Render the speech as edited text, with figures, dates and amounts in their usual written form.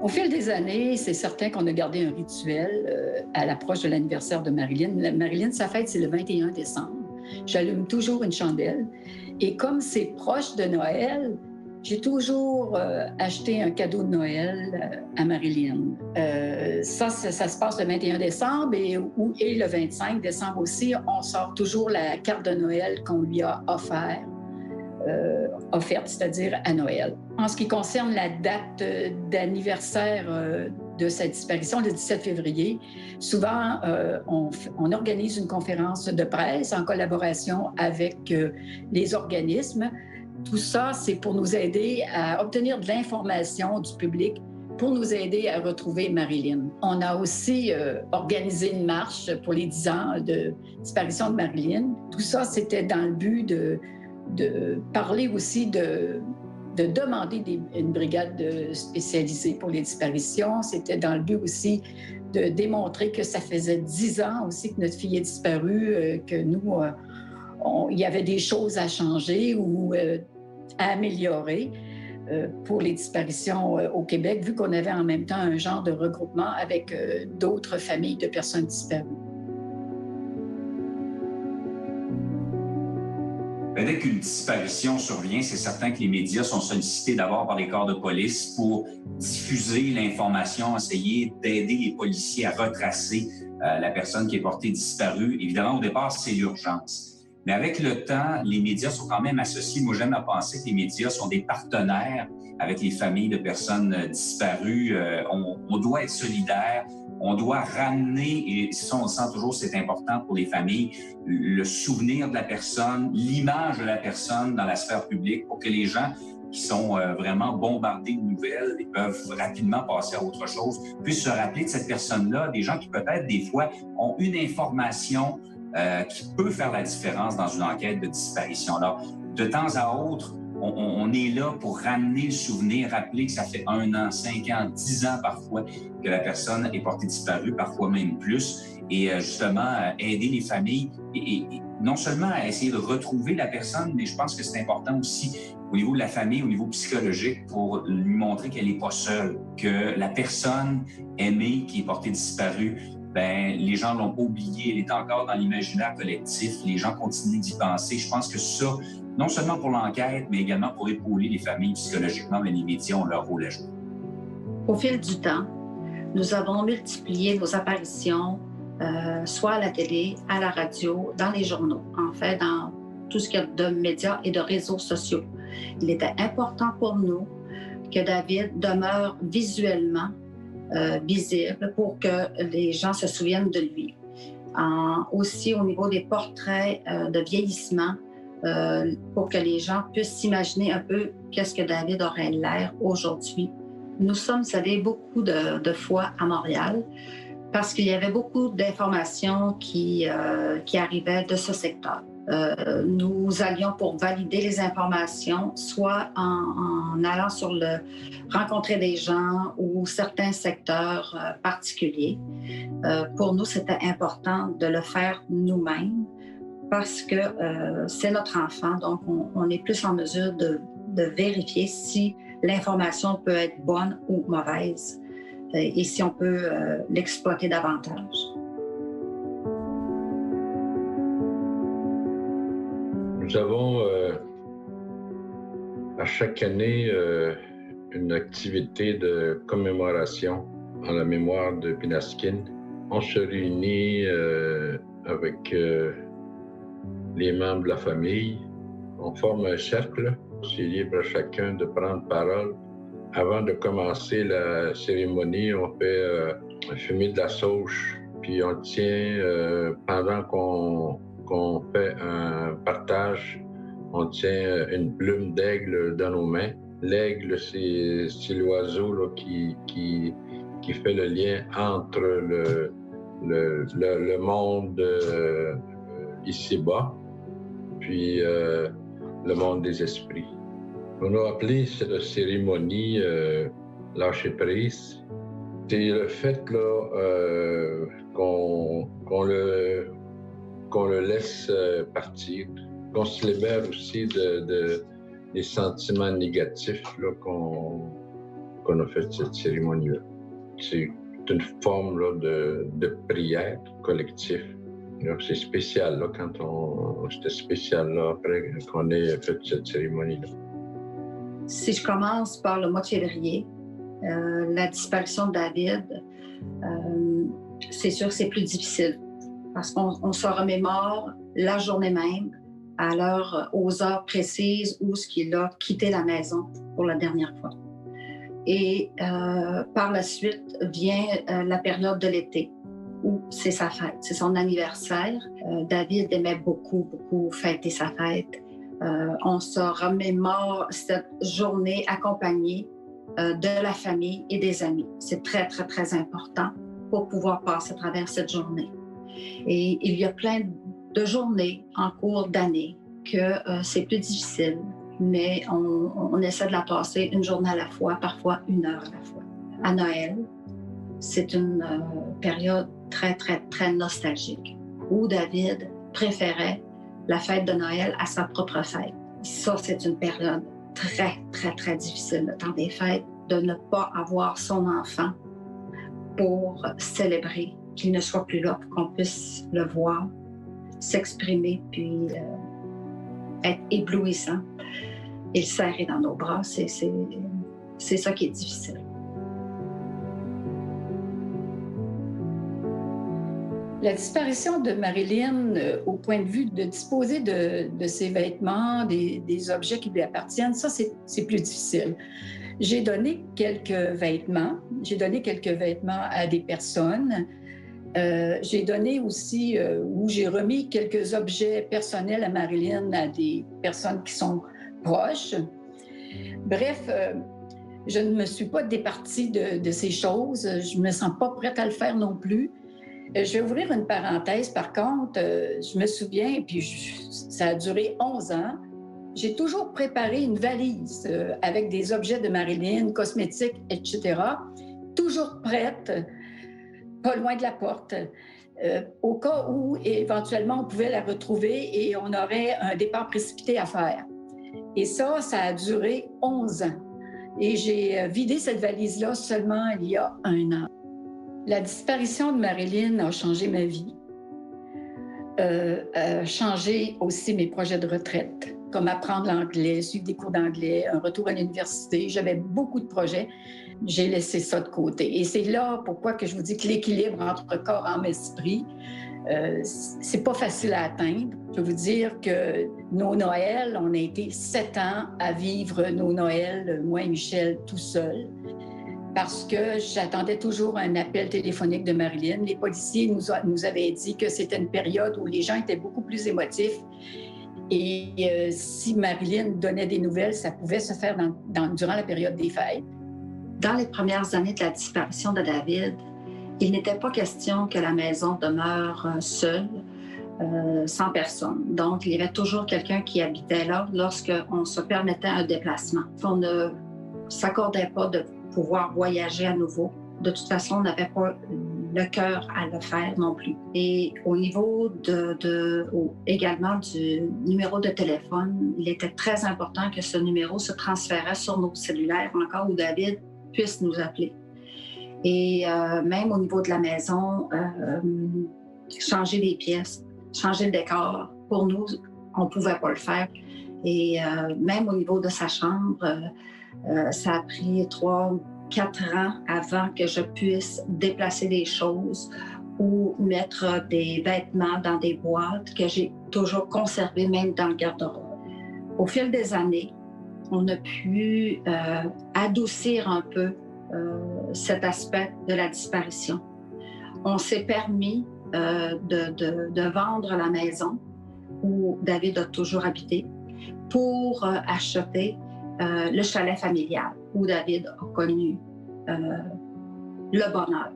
Au fil des années, c'est certain qu'on a gardé un rituel à l'approche de l'anniversaire de Marilyn. Marilyn, sa fête, c'est le 21 décembre. J'allume toujours une chandelle. Et comme c'est proche de Noël, j'ai toujours acheté un cadeau de Noël à Marilyn. Ça se passe le 21 décembre et le 25 décembre aussi, on sort toujours la carte de Noël qu'on lui a offerte, c'est-à-dire à Noël. En ce qui concerne la date d'anniversaire de sa disparition, le 17 février, souvent, on organise une conférence de presse en collaboration avec les organismes. Tout ça, c'est pour nous aider à obtenir de l'information du public pour nous aider à retrouver Marilyn. On a aussi organisé une marche pour les 10 ans de disparition de Marilyn. Tout ça, c'était dans le but de parler aussi de demander une brigade spécialisée pour les disparitions. C'était dans le but aussi de démontrer que ça faisait 10 ans aussi que notre fille est disparue, que nous, il y avait des choses à changer ou à améliorer pour les disparitions au Québec, vu qu'on avait en même temps un genre de regroupement avec d'autres familles de personnes disparues. Dès qu'une disparition survient, c'est certain que les médias sont sollicités d'abord par les corps de police pour diffuser l'information, essayer d'aider les policiers à retracer la personne qui est portée disparue. Évidemment, au départ, c'est l'urgence. Mais avec le temps, les médias sont quand même associés. Moi, j'aime à penser que les médias sont des partenaires avec les familles de personnes disparues. On doit être solidaires. On doit ramener, et ça on le sent toujours, c'est important pour les familles, le souvenir de la personne, l'image de la personne dans la sphère publique pour que les gens qui sont vraiment bombardés de nouvelles et peuvent rapidement passer à autre chose, puissent se rappeler de cette personne-là, des gens qui peut-être des fois ont une information qui peut faire la différence dans une enquête de disparition. Alors, de temps à autre, on est là pour ramener le souvenir, rappeler que ça fait 1 an, 5 ans, 10 ans parfois que la personne est portée disparue, parfois même plus, et justement aider les familles et non seulement à essayer de retrouver la personne, mais je pense que c'est important aussi au niveau de la famille, au niveau psychologique, pour lui montrer qu'elle n'est pas seule, que la personne aimée qui est portée disparue, les gens ne l'ont pas oubliée, elle est encore dans l'imaginaire collectif, les gens continuent d'y penser. Je pense que ça, non seulement pour l'enquête, mais également pour épauler les familles psychologiquement, mais les médias ont leur rôle à jouer. Au fil du temps, nous avons multiplié nos apparitions, soit à la télé, à la radio, dans les journaux, en fait, dans tout ce qu'il y a de médias et de réseaux sociaux. Il était important pour nous que David demeure visuellement visible pour que les gens se souviennent de lui. Aussi au niveau des portraits de vieillissement, pour que les gens puissent s'imaginer un peu qu'est-ce que David aurait l'air aujourd'hui. Nous sommes allés beaucoup de fois à Montréal parce qu'il y avait beaucoup d'informations qui arrivaient de ce secteur. Nous allions pour valider les informations, soit en allant rencontrer des gens ou certains secteurs particuliers. Pour nous, c'était important de le faire nous-mêmes parce que c'est notre enfant, donc on est plus en mesure de vérifier si l'information peut être bonne ou mauvaise et si on peut l'exploiter davantage. Nous avons à chaque année une activité de commémoration en la mémoire de Pinaskin. On se réunit avec les membres de la famille. On forme un cercle. C'est libre à chacun de prendre parole. Avant de commencer la cérémonie, on fait fumer de la sauge, puis on tient pendant qu'on fait un partage, on tient une plume d'aigle dans nos mains. L'aigle, c'est l'oiseau là, qui fait le lien entre le monde ici-bas, puis le monde des esprits. On a appelé cette cérémonie lâcher prise. C'est le fait là, qu'on le laisse partir, qu'on se libère aussi des sentiments négatifs là, qu'on qu'on a fait cette cérémonie-là. C'est une forme là, de prière collective. Donc, c'est spécial, là, c'était spécial, là, après qu'on ait fait cette cérémonie-là. Si je commence par le mois de février, la disparition de David, c'est sûr que c'est plus difficile parce qu'on se remémore la journée même, aux heures précises où il a quitté la maison pour la dernière fois. Et par la suite vient la période de l'été où c'est sa fête, c'est son anniversaire. David aimait beaucoup fêter sa fête. On se remémore cette journée accompagnée de la famille et des amis. C'est très, très, très important pour pouvoir passer à travers cette journée. Et il y a plein de journées en cours d'année que c'est plus difficile, mais on essaie de la passer une journée à la fois, parfois une heure à la fois. À Noël, c'est une période très, très, très nostalgique où David préférait la fête de Noël à sa propre fête. Ça, c'est une période très, très, très difficile, le temps des fêtes, de ne pas avoir son enfant pour célébrer, qu'il ne soit plus là, pour qu'on puisse le voir, s'exprimer, puis être éblouissant et le serrer dans nos bras. C'est ça qui est difficile. La disparition de Marilyn, au point de vue de disposer de ses vêtements, des objets qui lui appartiennent, ça, c'est plus difficile. J'ai donné quelques vêtements à des personnes. J'ai donné aussi, ou j'ai remis quelques objets personnels à Marilyn à des personnes qui sont proches. Bref, je ne me suis pas départie de ces choses. Je ne me sens pas prête à le faire non plus. Je vais ouvrir une parenthèse, par contre. Je me souviens, puis ça a duré 11 ans, j'ai toujours préparé une valise avec des objets de Marilyn, cosmétiques, etc., toujours prête, pas loin de la porte, au cas où éventuellement on pouvait la retrouver et on aurait un départ précipité à faire. Et ça a duré 11 ans. Et j'ai vidé cette valise-là seulement il y a 1 an. La disparition de Marilyn a changé ma vie, a changé aussi mes projets de retraite, comme apprendre l'anglais, suivre des cours d'anglais, un retour à l'université. J'avais beaucoup de projets. J'ai laissé ça de côté. Et c'est là pourquoi que je vous dis que l'équilibre entre corps, âme et esprit, c'est pas facile à atteindre. Je veux vous dire que nos Noëls, on a été 7 ans à vivre nos Noëls, moi et Michel, tout seuls, parce que j'attendais toujours un appel téléphonique de Marilyn. Les policiers nous avaient dit que c'était une période où les gens étaient beaucoup plus émotifs. Et si Marilyn donnait des nouvelles, ça pouvait se faire durant la période des fêtes. Dans les premières années de la disparition de David, il n'était pas question que la maison demeure seule, sans personne. Donc, il y avait toujours quelqu'un qui habitait là lorsqu'on se permettait un déplacement. On ne s'accordait pas de pouvoir voyager à nouveau. De toute façon, on n'avait pas le cœur à le faire non plus. Et au niveau également du numéro de téléphone, il était très important que ce numéro se transférait sur nos cellulaires, encore où David puisse nous appeler. Et même au niveau de la maison, changer les pièces, changer le décor, pour nous, on ne pouvait pas le faire. Et même au niveau de sa chambre, ça a pris 3-4 ans avant que je puisse déplacer des choses ou mettre des vêtements dans des boîtes que j'ai toujours conservées, même dans le garde-robe. Au fil des années, on a pu adoucir un peu cet aspect de la disparition. On s'est permis de vendre la maison où David a toujours habité pour acheter le chalet familial où David a connu le bonheur.